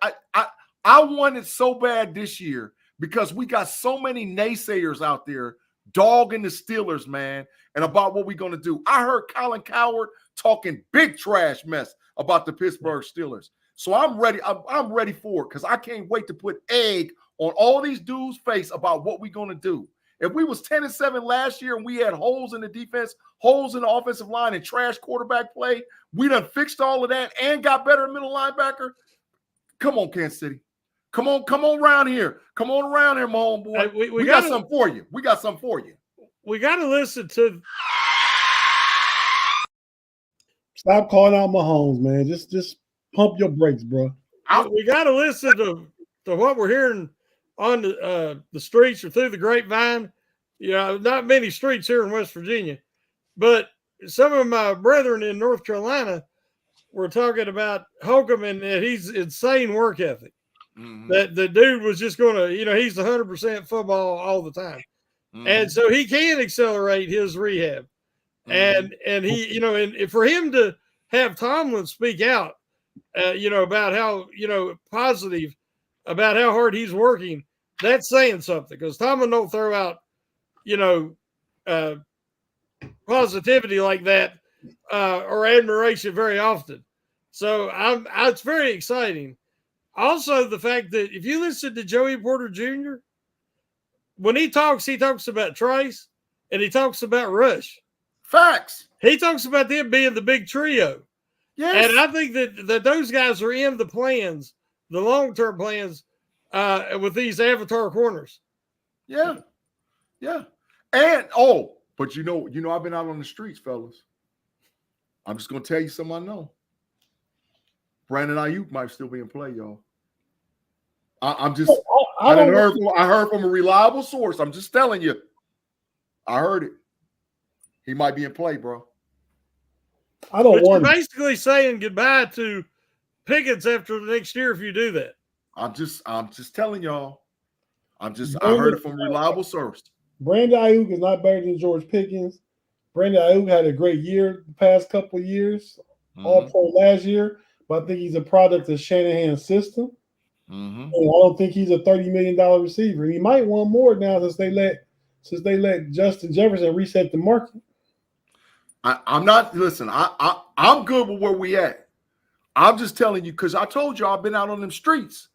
I want it so bad this year, because we got so many naysayers out there dogging the Steelers, man, and about what we're going to do. I heard Colin Cowherd talking big trash mess about the Pittsburgh Steelers. So I'm ready. I'm ready for it, because I can't wait to put egg on all these dudes' face about what we're going to do. If we was 10-7 last year and we had holes in the defense, holes in the offensive line, and trash quarterback play, we done fixed all of that and got better middle linebacker. Come on, Kansas City. Come on around here. Come on around here, my homeboy. Hey, we got something for you. We got something for you. We got to listen to. Stop calling out Mahomes, man. Just pump your brakes, bro. We got to listen to what we're hearing on the streets or through the grapevine. Not many streets here in West Virginia, but some of my brethren in North Carolina were talking about Holcomb and that he's insane work ethic. That the dude was just going to, he's 100% football all the time. And so he can accelerate his rehab. And he, and for him to have Tomlin speak out, about how, positive about how hard he's working, that's saying something, because Tomlin don't throw out, positivity like that or admiration very often. So it's very exciting. Also, the fact that if you listen to Joey Porter Jr., when he talks about Trace and he talks about Rush. Facts. He talks about them being the big trio. Yes. And I think that those guys are in the plans, the long-term plans, with these avatar corners. Yeah. Yeah. And, but I've been out on the streets, fellas. I'm just going to tell you something I know. Brandon Ayuk might still be in play, y'all. I heard from a reliable source. I'm just telling you. I heard it. He might be in play, bro. You're basically saying goodbye to Pickens after the next year if you do that. I'm just telling y'all. I heard it from a reliable source. Brandon Ayuk is not better than George Pickens. Brandon Ayuk had a great year the past couple of years, all pro last year, but I think he's a product of Shanahan's system. And I don't think he's a $30 million receiver. He might want more now since they let Justin Jefferson reset the market. I'm not. Listen, I'm good with where we at. I'm just telling you, because I told you I've been out on them streets.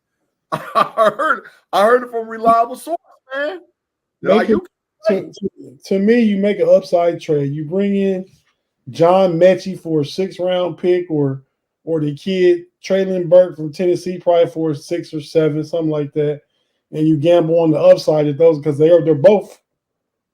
I heard it from a reliable source, man. To me, you make an upside trade. You bring in John Mechie for a 6th-round pick, or the kid Traylon Burke from Tennessee, probably for a 6 or 7, something like that. And you gamble on the upside of those, because they're both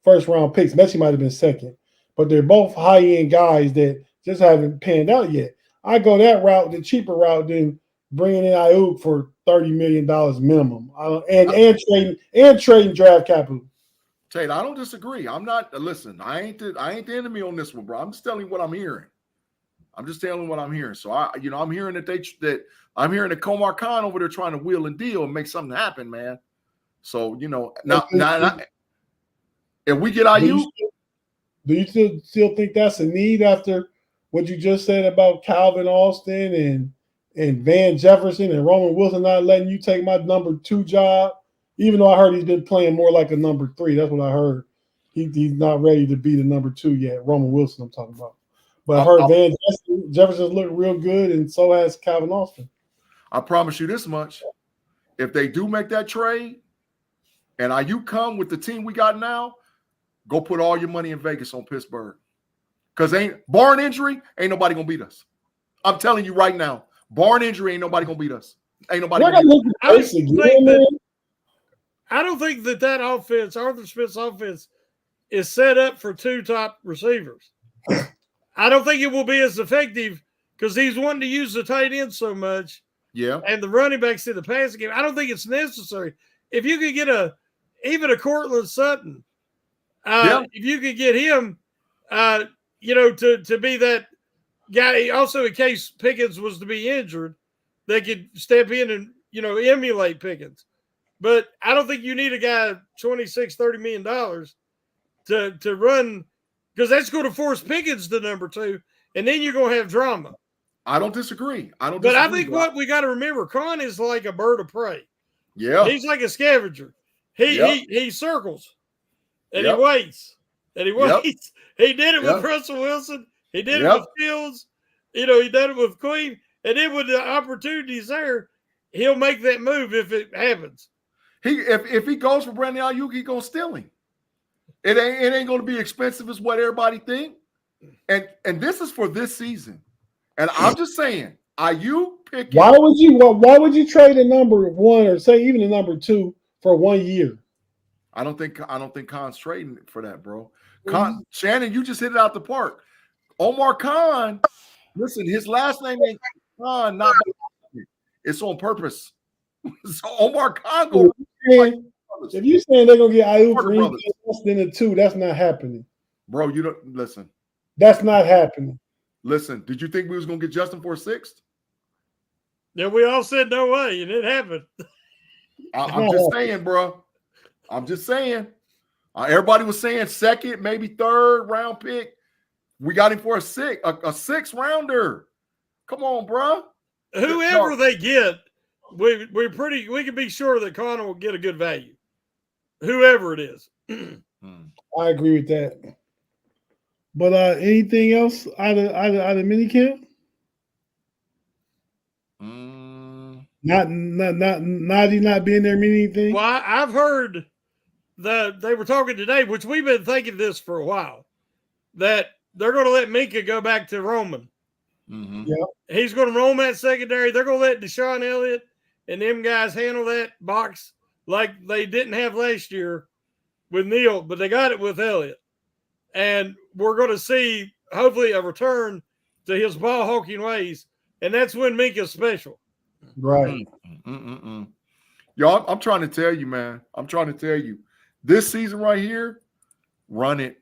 1st-round picks. Mechie might have been 2nd, but they're both high-end guys that just haven't panned out yet. I go that route, the cheaper route, than bringing in Ayuk for $30 million minimum, and trading draft capital. Tate, I don't disagree. I'm not. Listen, I ain't the enemy on this one, bro. I'm just telling you what I'm hearing. So I'm hearing that I'm hearing that Komar Khan over there trying to wheel and deal and make something happen, man. So now if we get Ayuk, do you still think that's a need after what you just said about Calvin Austin and Van Jefferson and Roman Wilson not letting you take my number 2 job? Even though I heard he's been playing more like a number 3. That's what I heard. He's not ready to be the number 2 yet. Roman Wilson I'm talking about. But I heard Van Jefferson's looked real good, and so has Calvin Austin. I promise you this much. If they do make that trade and Ayuk come with the team we got now, go put all your money in Vegas on Pittsburgh. Because barring injury, ain't nobody gonna beat us. I'm telling you right now, barring injury, ain't nobody gonna beat us. Ain't nobody. I don't think that offense, Arthur Smith's offense, is set up for 2 top receivers. I don't think it will be as effective because he's wanting to use the tight end so much. Yeah. And the running backs in the passing game. I don't think it's necessary. If you could get even a Cortland Sutton, if you could get him, to be that guy, also in case Pickens was to be injured, they could step in and, emulate Pickens. But I don't think you need a guy $26-30 million to run, because that's going to force Pickens to number 2, and then you're going to have drama. I don't disagree. I think what we got to remember, Con is like a bird of prey. Yeah. He's like a scavenger. He circles and he waits. And he waits. He did it with Russell Wilson. He did it with Fields. He did it with Queen. And then when the opportunity's there, he'll make that move if it happens. If he goes for Brandon Ayuk, he's gonna steal him. It ain't gonna be expensive as what everybody think. And this is for this season. And I'm just saying, Ayuk pick. Why would you trade a number 1 or say even a number 2 for 1 year? I don't think Khan's trading for that, bro. Shannon, you just hit it out the park. Omar Khan, listen, his last name ain't Khan, not it's on purpose. So Omar Khan go. If you're saying they're gonna get Ayuk for anything less than a 2, that's not happening. Bro, you don't listen. That's not happening. Listen, did you think we was gonna get Justin for a 6th? Yeah, we all said no way, and it happened. I'm just saying, bro. I'm just saying. Everybody was saying 2nd, maybe 3rd round pick. We got him for a 6th rounder. Come on, bro. Whoever they get, we can be sure that Connor will get a good value. Whoever it is. I agree with that. But anything else out of minicamp? Not being there mean anything. Well, I've heard that they were talking today, which we've been thinking this for a while, that they're going to let Minka go back to Roman. Mm-hmm. Yeah, he's going to roam that secondary. They're going to let Deshaun Elliott and them guys handle that box like they didn't have last year with Neal, but they got it with Elliott. And we're going to see, hopefully, a return to his ball hawking ways. And that's when Minka's special. Right. Y'all, I'm trying to tell you, man. I'm trying to tell you. This season right here, run it.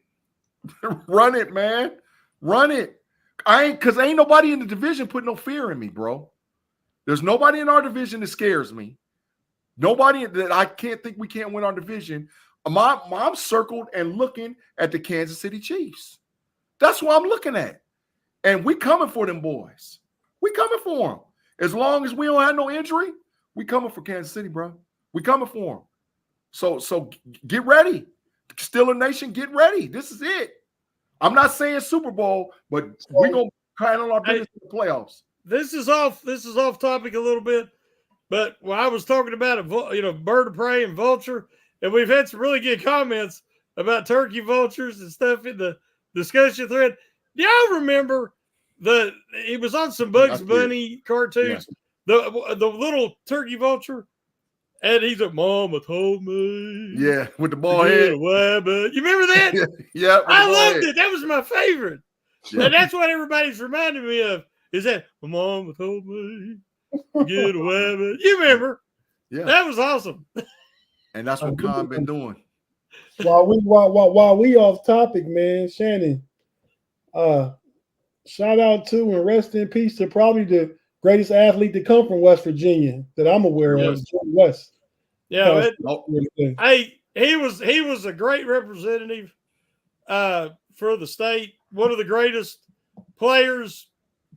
Run it, man. Run it. Because ain't nobody in the division put no fear in me, bro. There's nobody in our division that scares me. Nobody that I can't think we can't win our division. I'm circled and looking at the Kansas City Chiefs. That's what I'm looking at. And we coming for them boys. We coming for them. As long as we don't have no injury, we coming for Kansas City, bro. We coming for them. So get ready. Steeler Nation, get ready. This is it. I'm not saying Super Bowl, but we're going to handle our business in the playoffs. This is off topic a little bit, but when I was talking about bird of prey and vulture, and we've had some really good comments about turkey vultures and stuff in the discussion thread. Do y'all remember it was on some Bugs Bunny cartoons, the little turkey vulture, and he's like, "Mama told me." Yeah, with the ball head. You remember that? Yeah, I loved it. That was my favorite. Yeah. And that's what everybody's reminding me of. Is that my mama told me get a rabbit? You remember? Yeah, that was awesome. And that's what Khan been doing. While we off topic, man, Shannon. Shout out to and rest in peace to probably the greatest athlete to come from West Virginia that I'm aware of, Joe West. Yeah, he was a great representative for the state. One of the greatest players,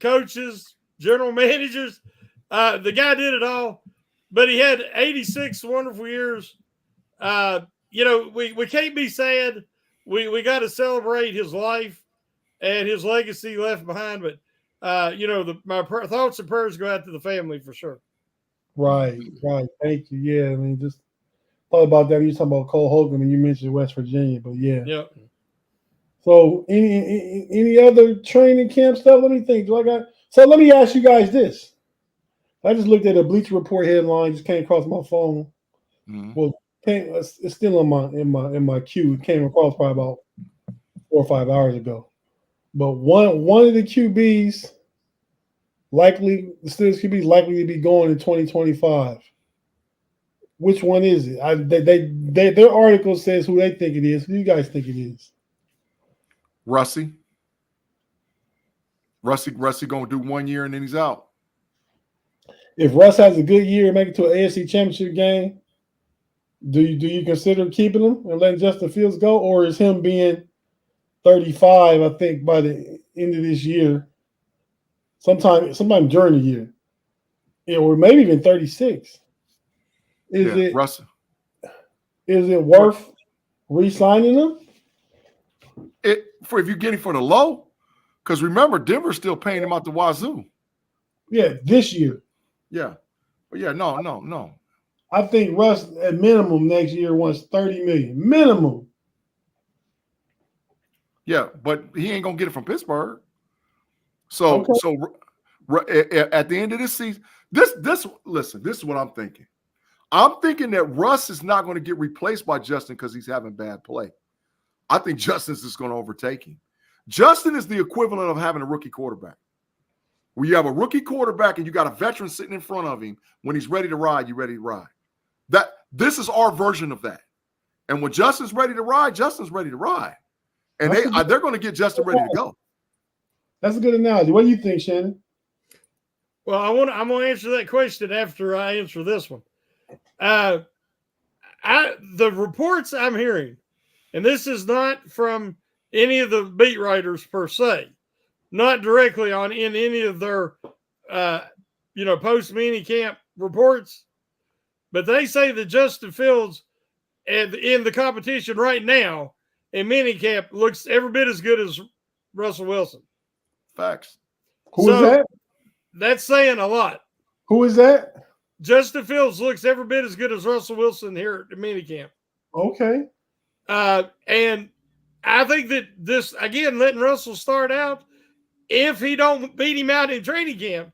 coaches, general managers. The guy did it all, but he had 86 wonderful years. We can't be sad. We got to celebrate his life and his legacy left behind. But my thoughts and prayers go out to the family for sure. Right. Thank you. Yeah, I mean, just thought about that. You talking about Cole Hogan and you mentioned West Virginia, but yeah. Yep. So any other training camp stuff? Let me think. So let me ask you guys this. I just looked at a Bleacher Report headline, just came across my phone. Mm-hmm. Well, it's still in my queue. It came across probably about 4 or 5 hours ago. But one of the QBs likely to be going in 2025. Which one is it? Their article says who they think it is. Who do you guys think it is? Russie gonna do 1 year and then he's out. If Russ has a good year and make it to an AFC Championship game, do you consider keeping him and letting Justin Fields go, or is him being 35? I think by the end of this year, sometime during the year, or maybe even 36. Is it worth re-signing him? If you're getting for the low, because remember Denver's still paying him out the wazoo. Yeah, this year. Yeah, but yeah, no. I think Russ at minimum next year wants $30 million minimum. Yeah, but he ain't gonna get it from Pittsburgh. So at the end of this season, this is what I'm thinking. I'm thinking that Russ is not going to get replaced by Justin because he's having bad play. I think Justin's just going to overtake him. Justin is the equivalent of having a rookie quarterback. Where you have a rookie quarterback and you got a veteran sitting in front of him. When he's ready to ride, you're ready to ride. This is our version of that. And when Justin's ready to ride, Justin's ready to ride. And they're going to get Justin ready to go. That's a good analogy. What do you think, Shannon? Well, I'm going to answer that question after I answer this one. The reports I'm hearing, and this is not from any of the beat writers per se, not directly in any of their post mini camp reports, but they say that Justin Fields in the competition right now in mini camp looks every bit as good as Russell Wilson. Facts. Who is that? That's saying a lot. Who is that? Justin Fields looks every bit as good as Russell Wilson here at the minicamp. Okay. And I think that this, again, letting Russell start out, if he don't beat him out in training camp,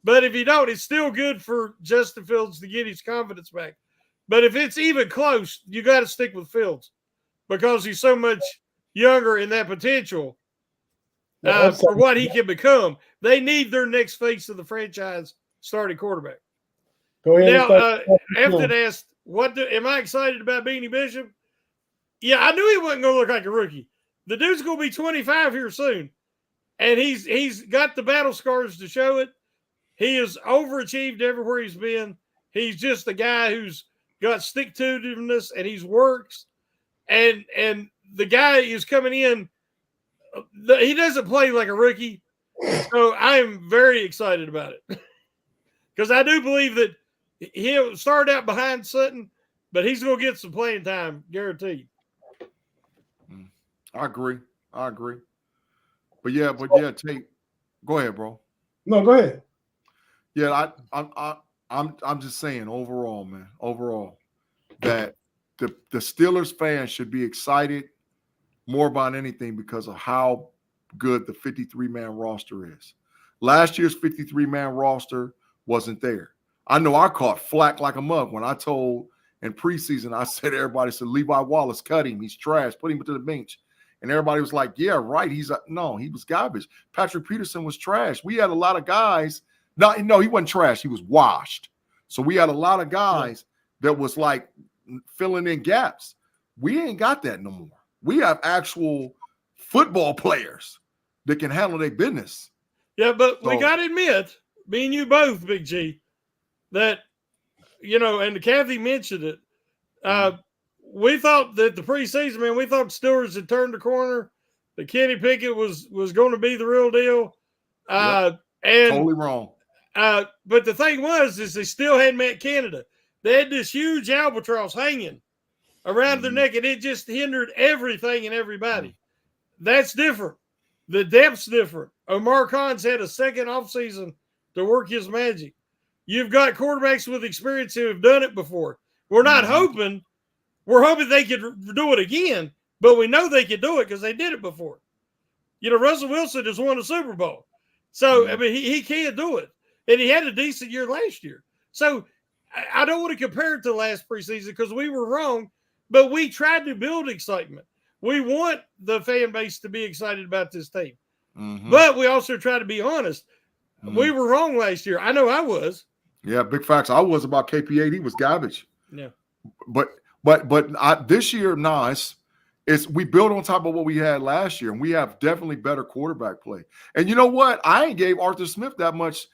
but if he don't, it's still good for Justin Fields to get his confidence back. But if it's even close, you got to stick with Fields because he's so much younger in that potential for what he can become. They need their next face of the franchise starting quarterback. Go ahead. Now, Afton asked, am I excited about Beanie Bishop? Yeah, I knew he wasn't going to look like a rookie. The dude's going to be 25 here soon, and he's got the battle scars to show it. He has overachieved everywhere he's been. He's just a guy who's got stick-to-itiveness, and he's works. And the guy is coming in. He doesn't play like a rookie, so I am very excited about it because I do believe that he'll start out behind Sutton, but he's going to get some playing time, guaranteed. I agree. But yeah, Tate, go ahead, bro. No, go ahead. Yeah, I'm just saying overall, man. Overall, that the Steelers fans should be excited more about anything because of how good the 53-man roster is. Last year's 53-man roster wasn't there. I know I caught flack like a mug when I told in preseason, I said, everybody said, Levi Wallace, cut him. He's trash. Put him to the bench. And everybody was like, yeah, right. No, he was garbage. Patrick Peterson was trash. We had a lot of guys. No, he wasn't trash. He was washed. So we had a lot of guys that was like filling in gaps. We ain't got that no more. We have actual football players that can handle their business. Yeah, but we got to admit, me and you both, Big G, that, and Kathy mentioned it, we thought that the preseason, man, we thought Steelers had turned the corner, that Kenny Pickett was going to be the real deal. And totally wrong. But the thing is they still hadn't met Canada. They had this huge albatross hanging around their neck, and it just hindered everything and everybody. That's different. The depth's different. Omar Khan's had a second offseason to work his magic. You've got quarterbacks with experience who have done it before. We're not hoping we're hoping they could do it again, but we know they could do it because they did it before. Russell Wilson has won a Super Bowl. So, I mean, he can do it. And he had a decent year last year. So, I don't want to compare it to last preseason because we were wrong, but we tried to build excitement. We want the fan base to be excited about this team. Mm-hmm. But we also try to be honest. Mm-hmm. We were wrong last year. I know I was. Yeah, big facts. I was about KP8. He was garbage. Yeah. But this year, it's we build on top of what we had last year, and we have definitely better quarterback play. And you know what? I ain't gave Arthur Smith that much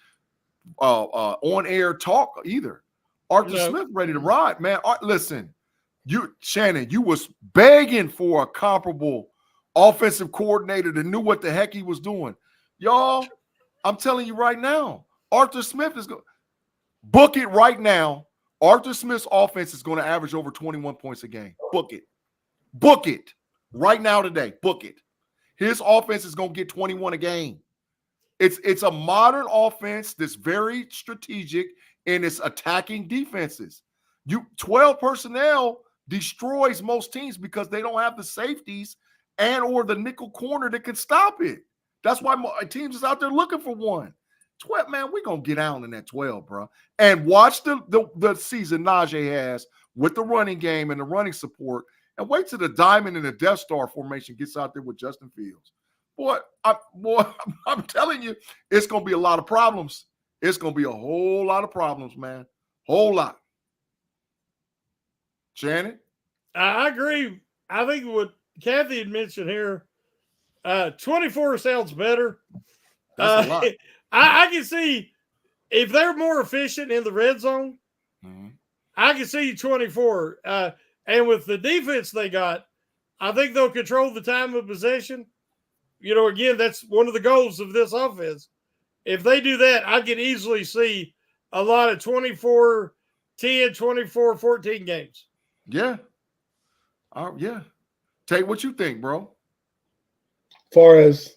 on-air talk either. Arthur Smith ready to ride, man. Listen, Shannon, you was begging for a comparable offensive coordinator that knew what the heck he was doing. Y'all, I'm telling you right now, Arthur Smith is going to book it right now. Arthur Smith's offense is going to average over 21 points a game. Book it. Book it right now today. Book it. His offense is going to get 21 a game. It's a modern offense that's very strategic in its attacking defenses. 12 personnel destroys most teams because they don't have the safeties and or the nickel corner that can stop it. That's why teams is out there looking for one. 12, man, we're going to get out in that 12, bro. And watch the season Najee has with the running game and the running support. And wait till the diamond and the Death Star formation gets out there with Justin Fields. Boy, I'm telling you, it's going to be a lot of problems. It's going to be a whole lot of problems, man. Whole lot. Shannon? I agree. I think what Kathy had mentioned here, 24 sounds better. That's a lot. I can see if they're more efficient in the red zone, I can see 24. And with the defense they got, I think they'll control the time of possession. Again, that's one of the goals of this offense. If they do that, I can easily see a lot of 24-10, 24-14 games. Yeah. Yeah. Tate, what you think, bro? As far as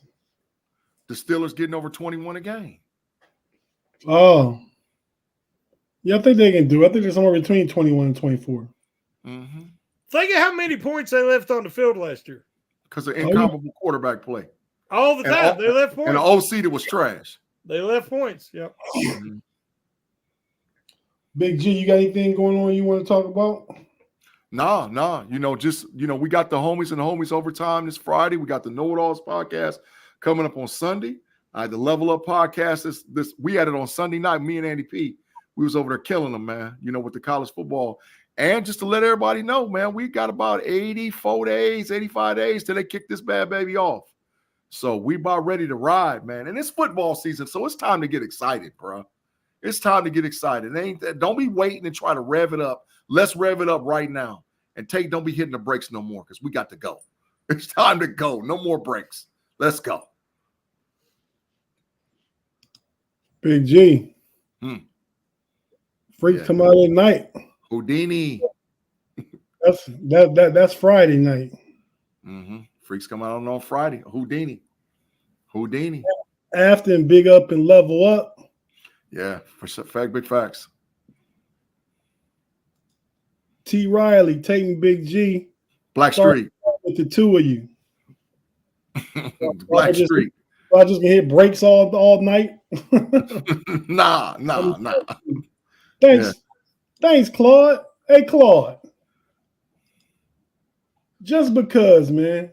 the Steelers getting over 21 a game. Oh. Yeah, I think they can do it. I think they're somewhere between 21 and 24. Mm-hmm. Think of how many points they left on the field last year. Because of incomparable quarterback play. All the time. They left points. And the OC that was trash. They left points. Yep. Big G, you got anything going on you want to talk about? Nah. We got the homies and the homies overtime this Friday. We got the Know It Alls podcast coming up on Sunday. The Level Up podcast. We had it on Sunday night. Me and Andy P. We was over there killing them, man. With the college football. And just to let everybody know, man, we got about 85 days till they kick this bad baby off. So we about ready to ride, man. And it's football season, so it's time to get excited, bro. It's time to get excited. Don't be waiting and try to rev it up. Let's rev it up right now. And don't be hitting the brakes no more because we got to go. It's time to go. No more brakes. Let's go. Big G. Freaks come out at night. Houdini. That's Friday night. Mm-hmm. Freaks come out on Friday. Houdini. After and Big Up and Level Up. Yeah, big facts. T. Riley, Tate and Big G. Black Street. With the two of you. Black Street. I just gonna hit breaks all night. Nah. Thanks, Claude. Hey, Claude. Just because, man.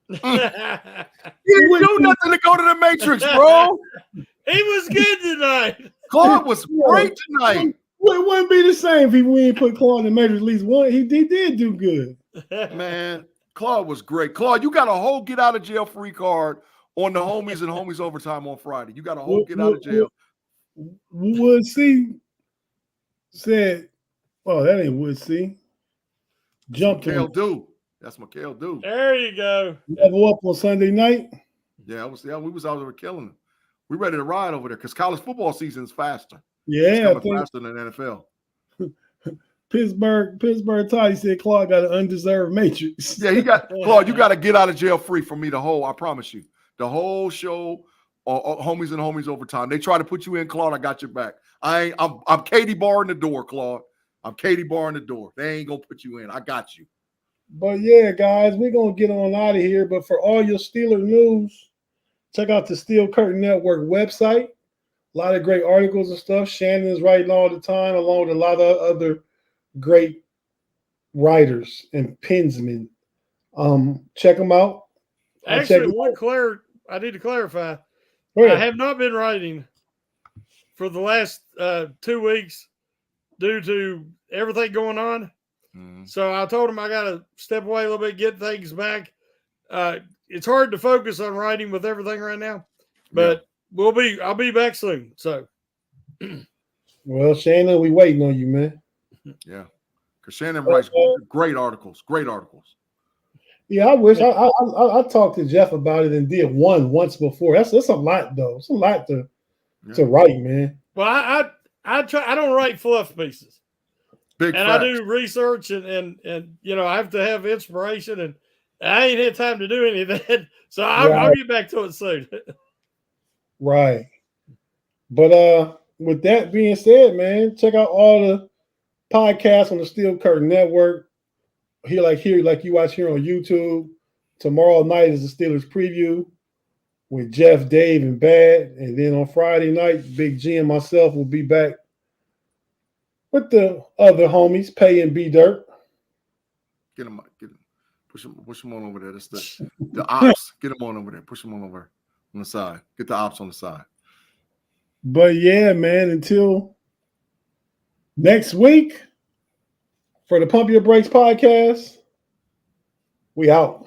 He didn't do nothing to go to the Matrix, bro. He was good tonight. Claude was great tonight. It wouldn't be the same if we didn't put Claude in the Matrix at least one. He did do good. Man, Claude was great. Claude, you got a whole get out of jail free card on the homies and homies overtime on Friday. You got a whole get out of jail. Wood C said, "Oh, that ain't Wood C." Jumped him. That's Mikhail Dew. There you go. Level Up on Sunday night. Yeah, we was out there killing them. We ready to ride over there because college football season is faster. Yeah, it's faster than the NFL. Pittsburgh Toddy said Claude got an undeserved Matrix. Yeah, he got Claude. You got to get out of jail free for me. I promise you, the whole show, homies and homies overtime. They try to put you in, Claude. I got your back. I'm Katie barring the door, Claude. I'm Katie barring the door. They ain't gonna put you in. I got you. But yeah, guys, we're gonna get on out of here. But for all your Steeler news, check out the Steel Curtain Network website. A lot of great articles and stuff. Shannon is writing all the time, along with a lot of other great writers and pensmen. Check them out. Actually, I need to clarify. I have not been writing for the last 2 weeks due to everything going on. Mm-hmm. So I told him I got to step away a little bit, get things back. It's hard to focus on writing with everything right now, but I'll be back soon. So, well, Shannon, we waiting on you, man. Yeah, because Shannon writes great articles. Great articles. Yeah, I wish I talked to Jeff about it and did one once before. That's a lot though. It's a lot to write, man. Well, I try. I don't write fluff pieces. Big and facts. I do research and I have to have inspiration, and I ain't had time to do any of that. So I'll get back to it soon. Right. But with that being said, man, check out all the podcasts on the Steel Curtain Network. Here, like you watch here on YouTube. Tomorrow night is the Steelers preview with Jeff, Dave, and Bad. And then on Friday night, Big G and myself will be back with the other homies, Pay and B Dirt. Get him. Push him on over there. That's the ops. Get him on over there. Push him on over on the side. Get the ops on the side. But yeah, man, until next week for the Pump Your Brakes podcast, we out.